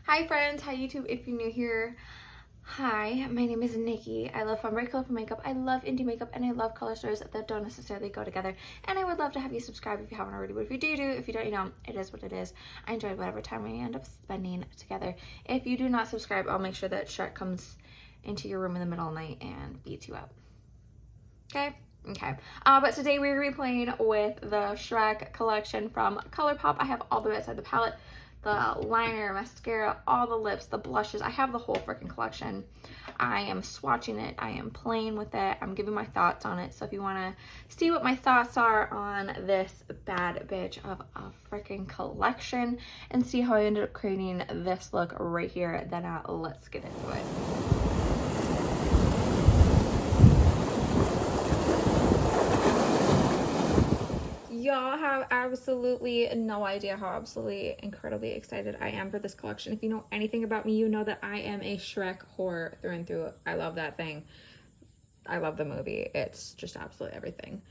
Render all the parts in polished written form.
Hi friends, hi YouTube if you're new here. Hi, my name is Nikki. I love fun, bright, colorful makeup. I love indie makeup and I love color stores that don't necessarily go together. And I would love to have you subscribe if you haven't already. But if you do, if you don't, it is what it is. I enjoy whatever time we end up spending together. If you do not subscribe, I'll make sure that Shrek comes into your room in the middle of the night and beats you up. Okay? Okay. But today we're going to be playing with the Shrek collection from Colourpop. I have all the way outside the palette. The liner, mascara, all the lips, the blushes. I have the whole freaking collection. I am swatching it. I am playing with it. I'm giving my thoughts on it. So if you want to see what my thoughts are on this bad bitch of a freaking collection and see how I ended up creating this look right here, then let's get into it. Y'all have absolutely no idea how absolutely incredibly excited I am for this collection. If you know anything about me, you know that I am a Shrek whore through and through. I love that thing. I love the movie. It's just absolutely everything.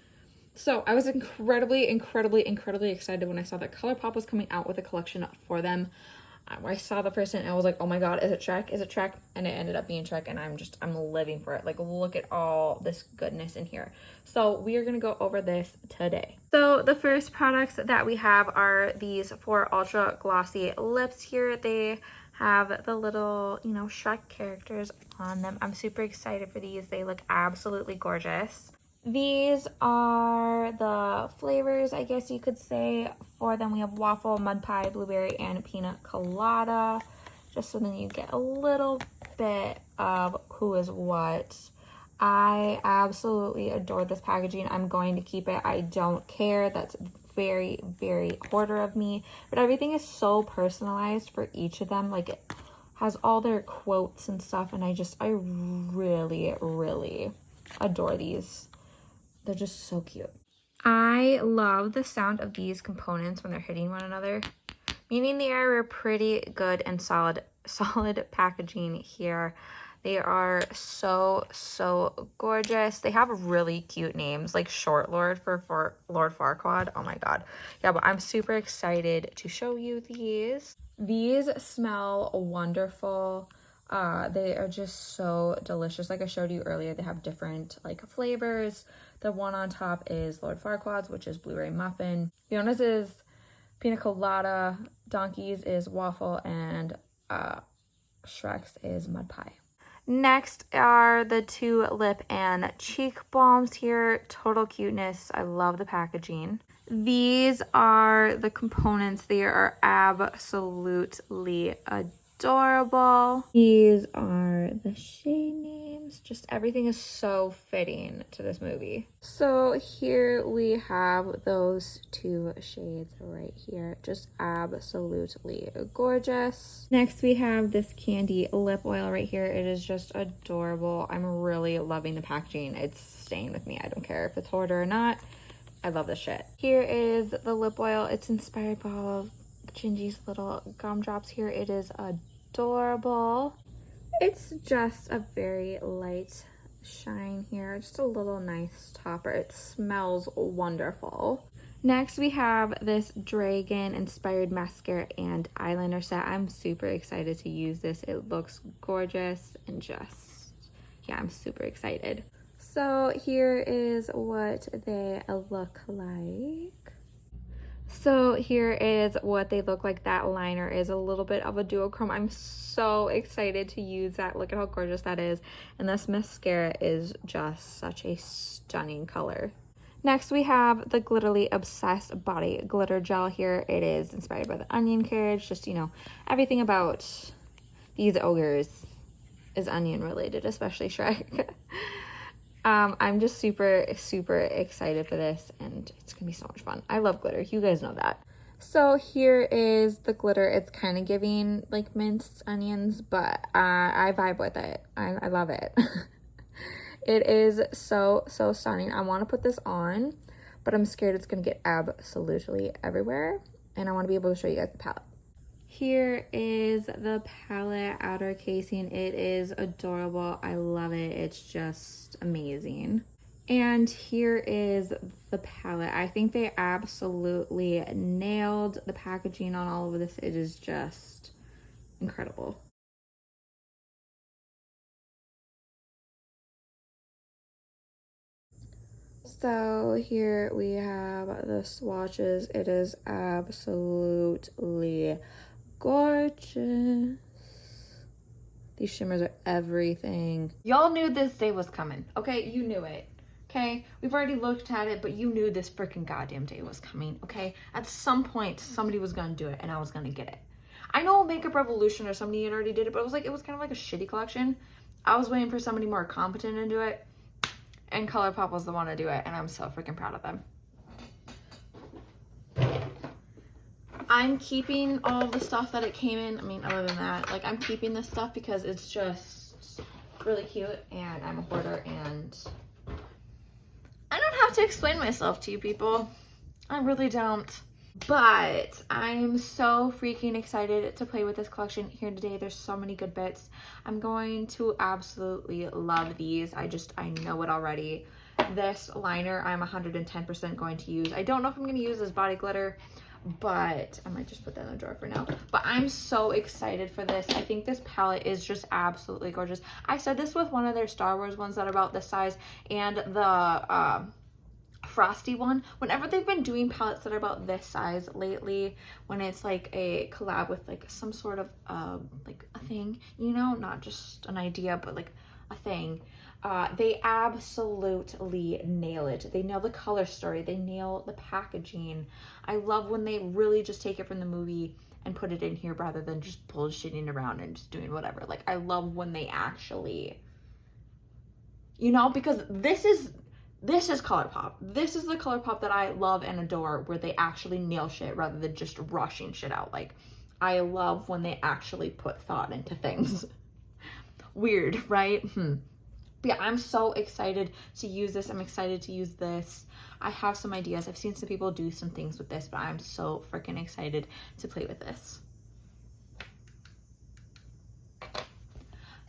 So I was incredibly excited when I saw that Colourpop was coming out with a collection for them. I saw the first and I was like, oh my god, is it Shrek? Is it Shrek? And it ended up being Shrek, and I'm living for it. Like, look at all this goodness in here. So we are gonna go over this today. So the first products that we have are these 4 ultra glossy lips here. They have the little, Shrek characters on them. I'm super excited for these. They look absolutely gorgeous. These are the flavors, I guess you could say, for them. We have waffle, mud pie, blueberry, and pina colada. Just so then you get a little bit of who is what. I absolutely adore this packaging. I'm going to keep it. I don't care. That's very hoarder of me. But everything is so personalized for each of them. Like, it has all their quotes and stuff. And I really adore these. They're just so cute. I love the sound of these components when they're hitting one another. Meaning they are a pretty good and solid packaging here. They are so gorgeous. They have really cute names, like Short Lord for Lord Farquaad. Oh my god. Yeah, but I'm super excited to show you these. These smell wonderful. They are just so delicious. Like I showed you earlier, they have different flavors. The one on top is Lord Farquaad's, which is blueberry muffin. Fiona's is pina colada. Donkey's is waffle, and Shrek's is mud pie. Next are the 2 lip and cheek balms here. Total cuteness. I love the packaging. These are the components. They are absolutely adorable. These are the shade names. Just everything is so fitting to this movie. So here we have those 2 shades right here. Just absolutely gorgeous. Next we have this candy lip oil right here. It is just adorable. I'm really loving the packaging. It's staying with me. I don't care if it's hoarder or not. I love this shit. Here is the lip oil. It's inspired by all of Gingy's little gumdrops here. It is adorable. It's just a very light shine here. Just a little nice topper. It smells wonderful. Next we have this dragon inspired mascara and eyeliner set. I'm super excited to use this. It looks gorgeous and yeah, I'm super excited. So here is what they look like. So here is what they look like. That liner is a little bit of a duochrome. I'm so excited to use that. Look at how gorgeous that is. And this mascara is just such a stunning color. Next we have the Glitterly Obsessed Body Glitter Gel here. It is inspired by the onion carriage. Just, everything about these ogres is onion related, especially Shrek. I'm just super excited for this, and it's gonna be so much fun. I love glitter. You guys know that. So here is the glitter. It's kind of giving like minced onions, but I vibe with it. I love it. It is so stunning. I want to put this on, but I'm scared it's gonna get absolutely everywhere, and I want to be able to show you guys the palette. Here is the palette outer casing. It is adorable. I love it. It's just amazing. And here is the palette. I think they absolutely nailed the packaging on all of this. It is just incredible. So here we have the swatches. It is absolutely gorgeous. These shimmers are everything. Y'all knew this day was coming, okay? You knew it, okay? We've already looked at it, but you knew this freaking goddamn day was coming, okay? At some point, somebody was gonna do it, and I was gonna get it. I know Makeup Revolution or somebody had already did it, but it was kind of like a shitty collection. I was waiting for somebody more competent to do it, and Colourpop was the one to do it, and I'm so freaking proud of them. I'm keeping all the stuff that it came in. I mean, other than that, like, I'm keeping this stuff because it's just really cute, and I'm a hoarder, and I don't have to explain myself to you people. I really don't. But I'm so freaking excited to play with this collection here today. There's so many good bits. I'm going to absolutely love these. I know it already. This liner I'm 110% going to use. I don't know if I'm going to use this body glitter, but I might just put that in the drawer for now. But I'm so excited for this. I think this palette is just absolutely gorgeous. I said this with one of their Star Wars ones that are about this size, and the Frosty one. Whenever they've been doing palettes that are about this size lately, when it's like a collab with like some sort of like a thing, you know, not just an idea, but like a thing, they absolutely nail it. They nail the color story, they nail the packaging. I love when they really just take it from the movie and put it in here rather than just bullshitting around and just doing whatever. Like, I love when they actually, you know, because this is Colourpop. This is the Colourpop that I love and adore, where they actually nail shit rather than just rushing shit out. Like, I love when they actually put thought into things. Weird, right? But yeah, I'm so excited to use this. I'm excited to use this. I have some ideas. I've seen some people do some things with this, but I'm so freaking excited to play with this.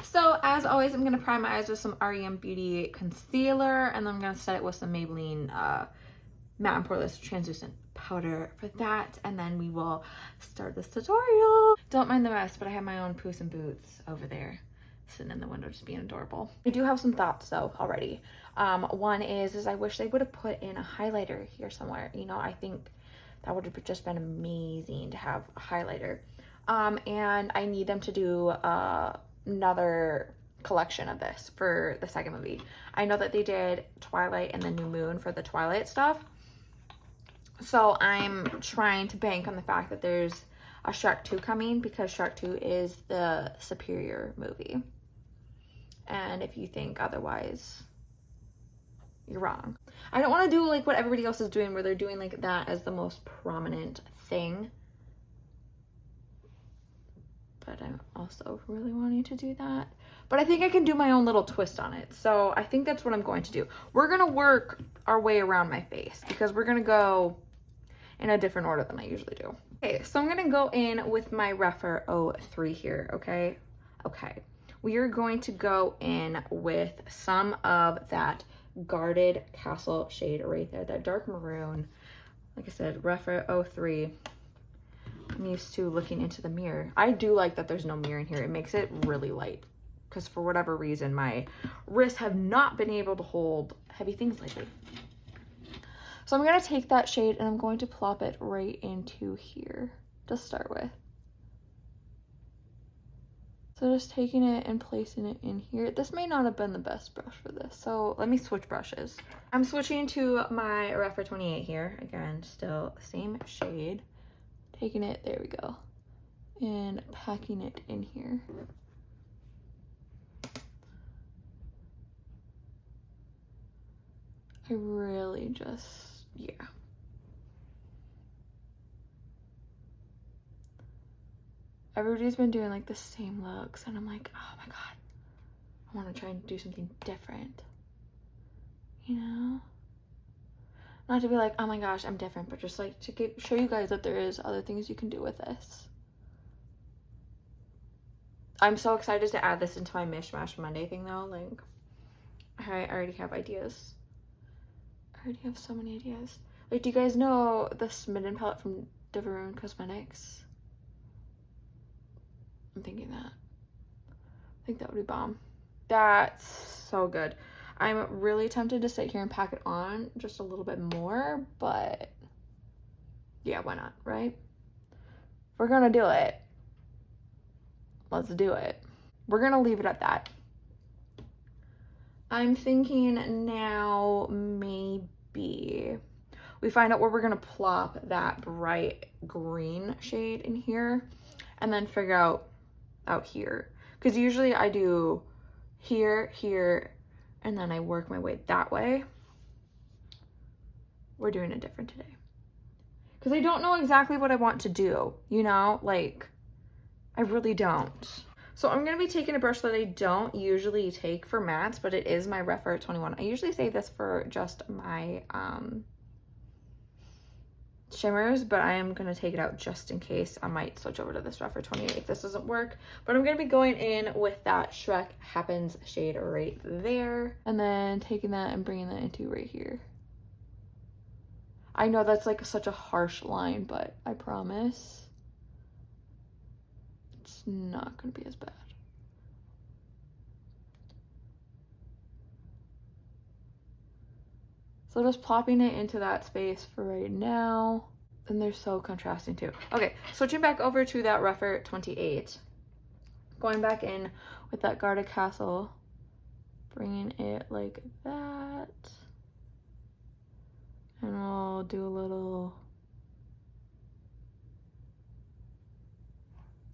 So as always, I'm going to prime my eyes with some REM Beauty concealer, and then I'm going to set it with some Maybelline Matte and Poreless Translucent powder for that, and then we will start this tutorial. Don't mind the mess, but I have my own Puss in Boots over there sitting in the window just being adorable. I do have some thoughts though already. One is I wish they would have put in a highlighter here somewhere. You know, I think that would have just been amazing to have a highlighter. And I need them to do another collection of this for the second movie. I know that they did Twilight and the New Moon for the Twilight stuff, so I'm trying to bank on the fact that there's a Shrek 2 coming, because Shrek 2 is the superior movie, and if you think otherwise, you're wrong. I don't want to do like what everybody else is doing, where they're doing like that as the most prominent thing, but I'm also really wanting to do that. But I think I can do my own little twist on it. So I think that's what I'm going to do. We're going to work our way around my face, because we're going to go in a different order than I usually do. Okay, so I'm going to go in with my Rephr 03 here, okay? Okay. We are going to go in with some of that Guarded Castle shade right there, that dark maroon. Like I said, Rephr 03. I'm used to looking into the mirror. I do like that there's no mirror in here. It makes it really light, because for whatever reason my wrists have not been able to hold heavy things lately. So I'm going to take that shade and I'm going to plop it right into here to start with. So just taking it and placing it in here. This may not have been the best brush for this, so let me switch brushes. I'm switching to my Rephr 28 here. Again, still same shade. Taking it, there we go, and packing it in here. I really just, yeah. Everybody's been doing like the same looks, and I'm like, oh my god, I want to try and do something different, you know? Not to be like, oh my gosh, I'm different, but just like to show you guys that there is other things you can do with this. I'm so excited to add this into my Mishmash Monday thing though. Like, I already have ideas. I already have so many ideas. Like, do you guys know the Smitten palette from Deveroon Cosmetics? I'm thinking that. I think that would be bomb. That's so good. I'm really tempted to sit here and pack it on just a little bit more, but yeah, why not, right? If we're gonna do it, let's do it. We're gonna leave it at that. I'm thinking now maybe we find out where we're gonna plop that bright green shade in here and then figure out here. Because usually I do here, here, and then I work my way that way. We're doing it different today. Because I don't know exactly what I want to do, you know? Like, I really don't. So I'm going to be taking a brush that I don't usually take for mattes, but it is my Refer 21. I usually save this for just my shimmers, but I am going to take it out just in case. I might switch over to this Refer 28 if this doesn't work. But I'm going to be going in with that Shrek Happens shade right there. And then taking that and bringing that into right here. I know that's like such a harsh line, but I promise it's not going to be as bad. So just plopping it into that space for right now. And they're so contrasting too. Okay, switching back over to that Refer 28. Going back in with that Garda Castle. Bringing it like that. And I'll do a little...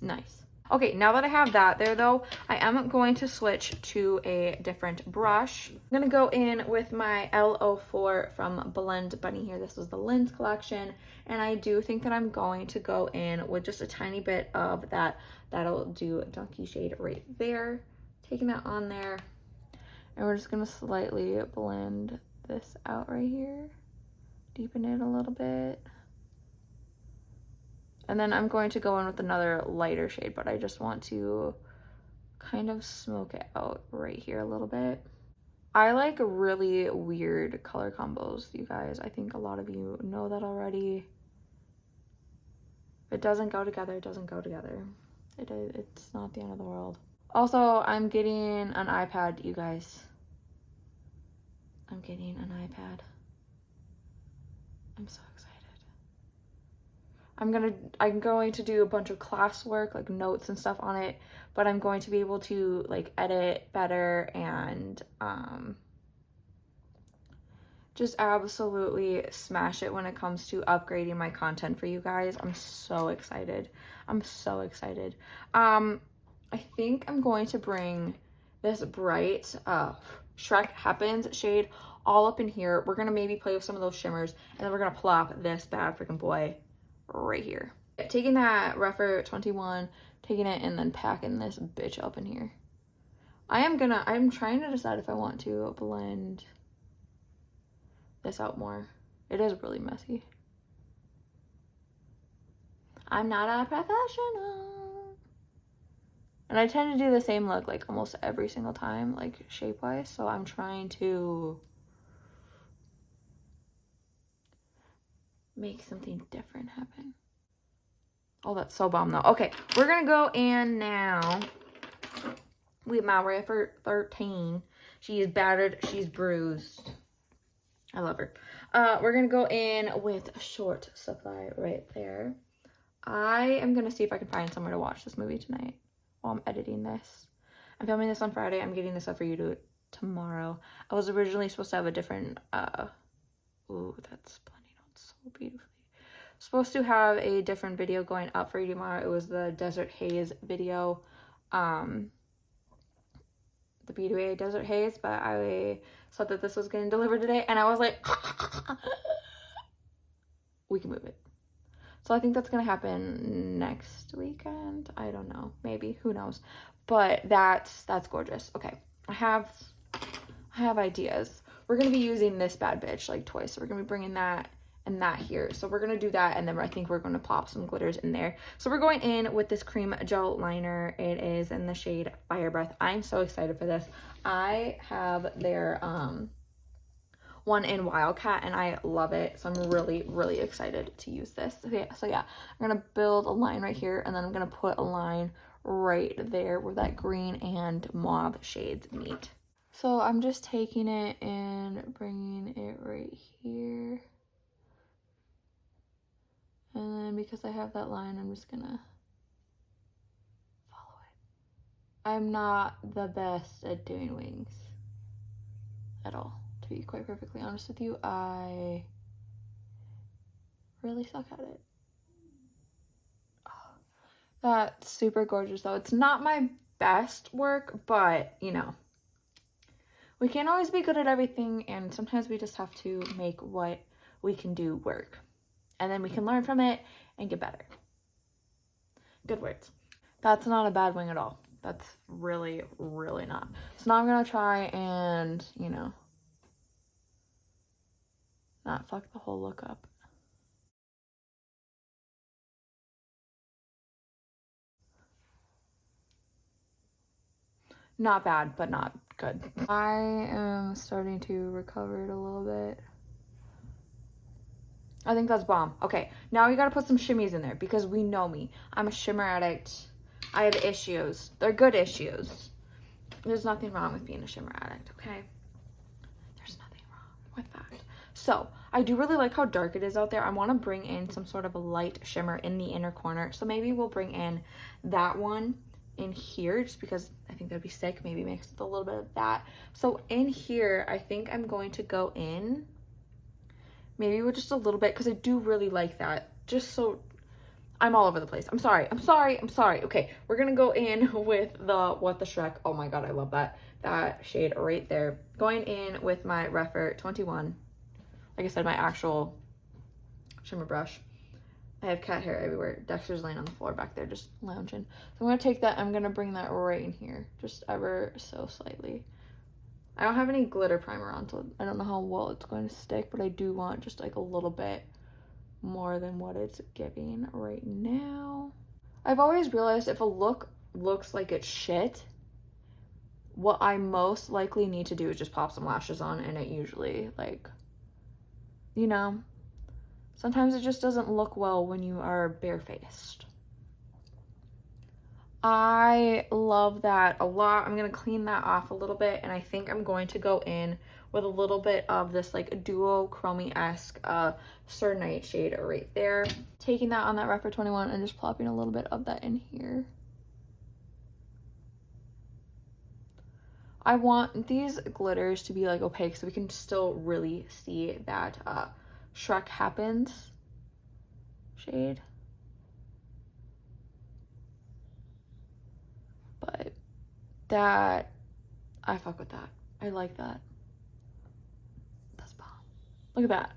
Nice. Okay, now that I have that there though, I am going to switch to a different brush. I'm gonna go in with my L04 from Blend Bunny here. This was the Lens collection. And I do think that I'm going to go in with just a tiny bit of that. That'll do Donkey shade right there. Taking that on there. And we're just gonna slightly blend this out right here. Deepen it a little bit. And then I'm going to go in with another lighter shade, but I just want to kind of smoke it out right here a little bit. I like really weird color combos, you guys. I think a lot of you know that already. If it doesn't go together, it doesn't go together. It's not the end of the world. Also, I'm getting an iPad, you guys. I'm getting an iPad. I'm so excited. I'm going to do a bunch of classwork, like notes and stuff on it, but I'm going to be able to like edit better and just absolutely smash it when it comes to upgrading my content for you guys. I'm so excited. I'm so excited. I think I'm going to bring this bright Shrek Happens shade all up in here. We're gonna maybe play with some of those shimmers, and then we're gonna plop this bad freaking boy right here. Taking that Refer 21, taking it and then packing this bitch up in here. I'm trying to decide if I want to blend this out more. It is really messy. I'm not a professional. And I tend to do the same look like almost every single time, like shape-wise. So I'm trying to make something different happen. Oh, that's so bomb though. Okay, we're gonna go in now with my Refer 13. She is battered, she's bruised. I love her. We're gonna go in with a Short Supply right there. I am gonna see if I can find somewhere to watch this movie tonight while I'm editing this. I'm filming this on Friday. I'm getting this up for you to tomorrow. I was originally supposed to have a different ooh, that's blending out so beautifully. Supposed to have a different video going up for you tomorrow. It was the Desert Haze video, the B2A Desert Haze, but I saw that this was getting delivered today, and I was like, we can move it. So I think that's gonna happen next weekend. I don't know, maybe, who knows? But that's gorgeous. Okay, I have ideas. We're gonna be using this bad bitch like twice. So we're gonna be bringing that and that here. So we're gonna do that, and then I think we're gonna plop some glitters in there. So we're going in with this cream gel liner. It is in the shade Fire Breath. I'm so excited for this. I have their one in Wildcat, and I love it. So I'm really, really excited to use this. Okay, so yeah, I'm gonna build a line right here, and then I'm gonna put a line right there where that green and mauve shades meet. So I'm just taking it and bringing it right here. And then because I have that line, I'm just gonna follow it. I'm not the best at doing wings at all, to be quite perfectly honest with you. I really suck at it. Oh, that's super gorgeous though. It's not my best work, but you know, we can't always be good at everything, and sometimes we just have to make what we can do work. And then we can learn from it and get better. Good words. That's not a bad wing at all. That's really, really not. So now I'm gonna try and, you know, not fuck the whole look up. Not bad, but not good. I am starting to recover it a little bit. I think that's bomb. Okay, now we gotta put some shimmies in there because we know me. I'm a shimmer addict. I have issues. They're good issues. There's nothing wrong with being a shimmer addict, okay? There's nothing wrong with that. So, I do really like how dark it is out there. I want to bring in some sort of a light shimmer in the inner corner. So maybe we'll bring in that one in here just because I think that'd be sick. Maybe mix with a little bit of that. So in here, I think I'm going to go in maybe with just a little bit because I do really like that. Just so I'm all over the place. I'm sorry. Okay, we're gonna go in with the What the Shrek. Oh my god, I love that shade right there. Going in with my Refer 21. Like I said, my actual shimmer brush. I have cat hair everywhere. Dexter's laying on the floor back there, just lounging. So I'm gonna take that. I'm gonna bring that right in here, just ever so slightly. I don't have any glitter primer on, so I don't know how well it's going to stick, but I do want just like a little bit more than what it's giving right now. I've always realized if a look looks like it's shit, what I most likely need to do is just pop some lashes on, and it usually, like, you know, sometimes it just doesn't look well when you are barefaced. I love that a lot. I'm gonna clean that off a little bit, and I think I'm going to go in with a little bit of this like duochrome-esque Sir Night shade right there. Taking that on that Refer 21 and just plopping a little bit of that in here. I want these glitters to be like opaque so we can still really see that Shrek Happens shade. But that, I fuck with that. I like that. That's bomb. Look at that.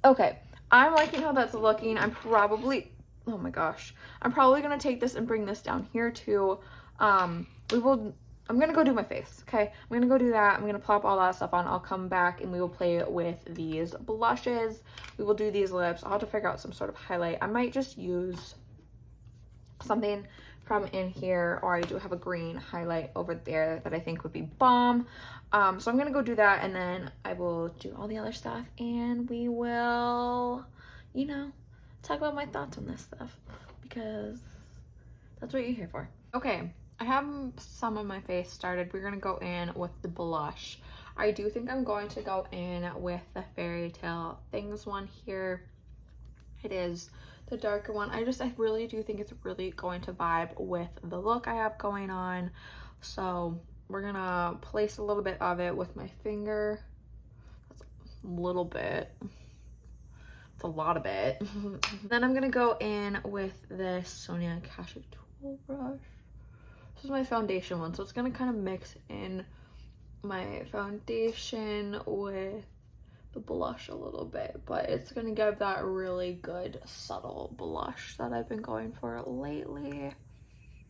Okay, I'm liking how that's looking. I'm probably, oh my gosh. I'm probably gonna take this and bring this down here too. I'm gonna go do my face, okay? I'm gonna go do that. I'm gonna plop all that stuff on. I'll come back and we will play with these blushes. We will do these lips. I'll have to figure out some sort of highlight. I might just use something from in here, or I do have a green highlight over there that I think would be bomb. So I'm gonna go do that, and then I will do all the other stuff, and we will, you know, talk about my thoughts on this stuff, because that's what you're here for. Okay, I have some of my face started. We're gonna go in with the blush. I do think I'm going to go in with the Fairy Tale Things one here. It is the darker one. I really do think it's really going to vibe with the look I have going on. So we're gonna place a little bit of it with my finger. That's a little bit. It's a lot of it. Then I'm gonna go in with this Sonia Kashuk tool brush. This is my foundation one, so it's gonna kind of mix in my foundation with the blush a little bit, but it's gonna give that really good subtle blush that I've been going for lately.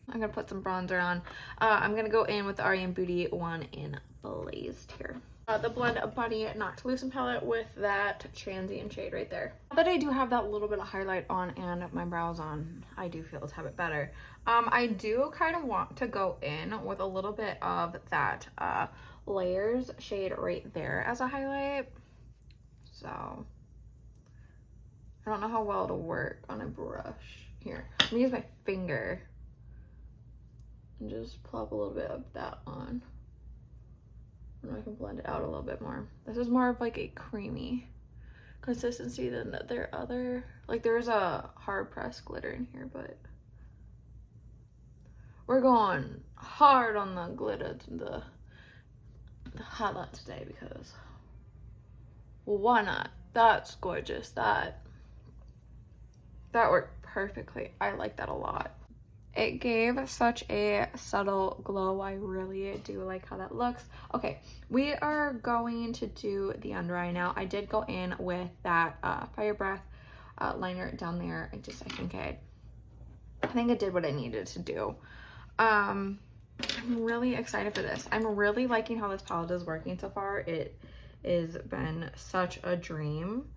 I'm gonna put some bronzer on. I'm gonna go in with the R.E.M. Beauty one in Blazed here. The Blend Bunny Not to Loosen palette with that transient shade right there. Now that I do have that little bit of highlight on and my brows on, I do feel it's a bit better. I do kind of want to go in with a little bit of that Layers shade right there as a highlight. So I don't know how well it'll work on a brush. Here, I'm gonna use my finger And just plop a little bit of that on. And I can blend it out a little bit more. This is more of like a creamy consistency than their other, like there's a hard pressed glitter in here, but we're going hard on the glitter, the highlight today, because, well, why not? That's gorgeous. That worked perfectly. I like that a lot. It gave such a subtle glow. I really do like how that looks. Okay, we are going to do the under eye now. I did go in with that Fire Breath liner down there. I think I did what I needed to do. I'm really excited for this. I'm really liking how this palette is working so far. It has been such a dream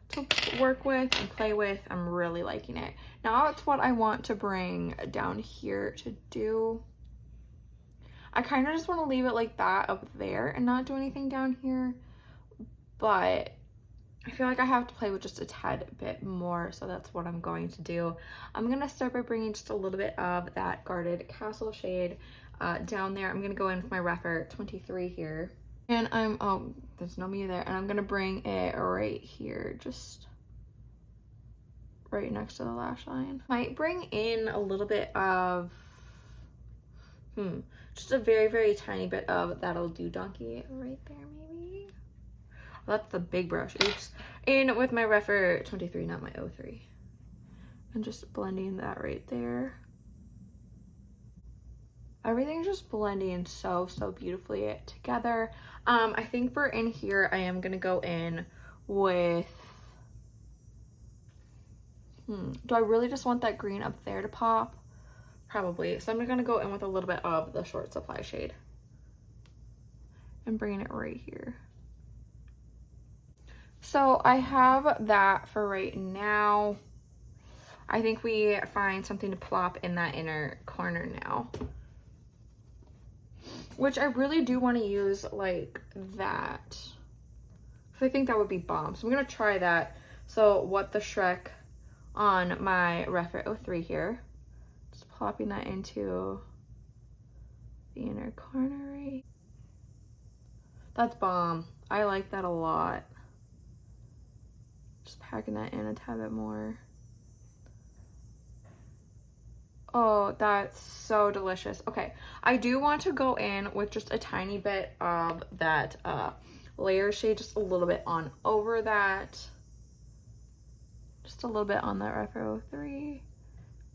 to work with and play with. I'm really liking it. Now it's what I want to bring down here to do. I kind of just want to leave it like that up there and not do anything down here, but I feel like I have to play with just a tad bit more, so that's what I'm going to do. I'm gonna start by bringing just a little bit of that Guarded Castle shade down there. I'm gonna go in with my Rephr 23 here. And oh, there's no me there. And I'm gonna bring it right here, just right next to the lash line. Might bring in a little bit of, just a very, very tiny bit of That'll Do Donkey right there, maybe. Well, that's the big brush, oops. And with my Rephr 23, not my 03. And just blending that right there. Everything's just blending so beautifully together. I think for in here, I am gonna go in with, do I really just want that green up there to pop? Probably. So I'm gonna go in with a little bit of the Short Supply shade and bringing it right here. So I have that for right now. I think we find something to plop in that inner corner now, which I really do want to use like that. So I think that would be bomb. So I'm going to try that. So What the Shrek on my Rephr 03 here. Just plopping that into the inner corner right. That's bomb. I like that a lot. Just packing that in a tad bit more. Oh, that's so delicious. Okay, I do want to go in with just a tiny bit of that layer shade, just a little bit on over that. Just a little bit on that Rephr 03.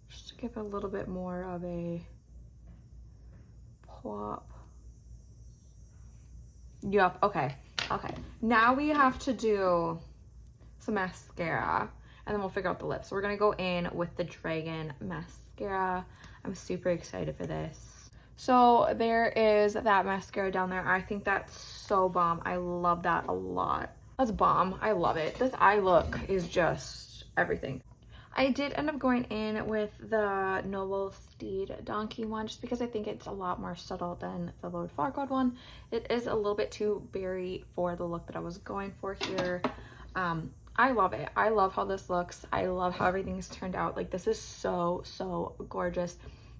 Just to give a little bit more of a plop. Yup, okay. Okay, now we have to do some mascara and then we'll figure out the lips. So we're gonna go in with the Dragon mascara. I'm super excited for this. So there is that mascara down there. I think that's so bomb. I love that a lot. That's bomb. I love it. This eye look is just everything. I did end up going in with the Noble Steed Donkey one just because I think it's a lot more subtle than the Lord Farquaad one. It is a little bit too berry for the look that I was going for here. I love it. I love how this looks. I love how everything's turned out. Like, this is so gorgeous.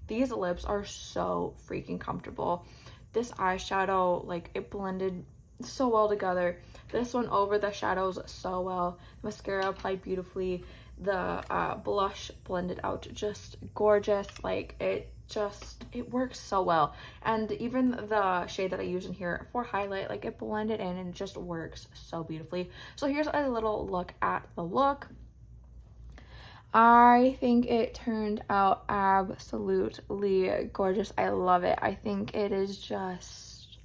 These lips are so freaking comfortable. This eyeshadow, like, it blended so well together. This one over the shadows so well. Mascara applied beautifully. The blush blended out just gorgeous. Like, it works so well. And even the shade that I use in here for highlight, like, it blended in and it just works so beautifully. So here's a little look at the look. I think it turned out absolutely gorgeous. I love it. I think it is just,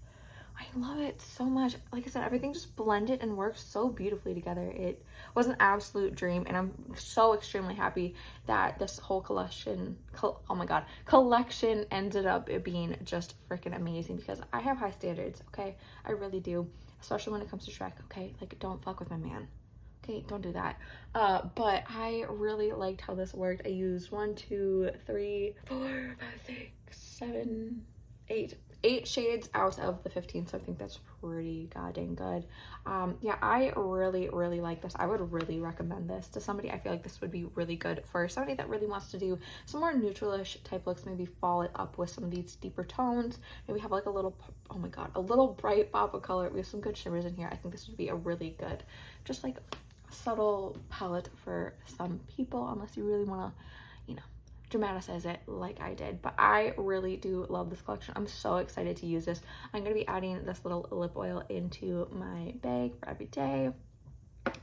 I love it so much. Like I said, everything just blended and worked so beautifully together. It was an absolute dream, and I'm so extremely happy that this whole collection, oh my god, collection ended up being just freaking amazing, because I have high standards, okay? I really do, especially when it comes to Shrek, okay? Like, don't fuck with my man. Okay, don't do that. But I really liked how this worked. I used 1, 2, 3, 4, 5, 6, 7, 8, 8 shades out of the 15, so I think that's pretty goddamn good. Yeah, I really like this. I would really recommend this to somebody. I feel like this would be really good for somebody that really wants to do some more neutralish type looks, maybe follow it up with some of these deeper tones, maybe have like a little, oh my god, a little bright pop of color. We have some good shimmers in here. I think this would be a really good, just like subtle palette for some people, unless you really want to, you know, dramatize it like I did. But I really do love this collection. I'm so excited to use this. I'm going to be adding this little lip oil into my bag for every day.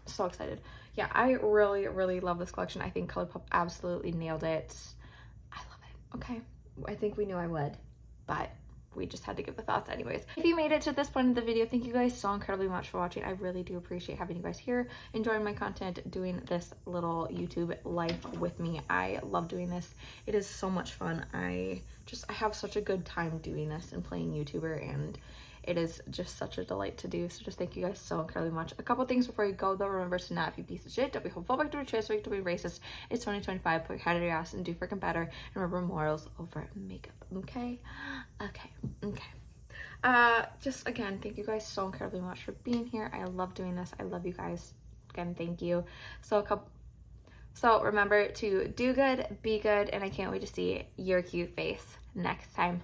So excited. Yeah, I really love this collection. I think Colourpop absolutely nailed it. I love it. Okay, I think we knew I would, but we just had to give the thoughts anyways. If you made it to this point of the video, thank you guys so incredibly much for watching. I really do appreciate having you guys here, enjoying my content, doing this little YouTube life with me. I love doing this. It is so much fun. I have such a good time doing this and playing YouTuber, and it is just such a delight to do. So just thank you guys so incredibly much. A couple things before you go though. Remember to not be a piece of shit. Don't be homophobic, don't be transphobic, don't be racist. It's 2025. Put your head in your ass and do freaking better. And remember, morals over makeup. Okay? Just again, thank you guys so incredibly much for being here. I love doing this. I love you guys. Again, thank you. So remember to do good, be good, and I can't wait to see your cute face next time.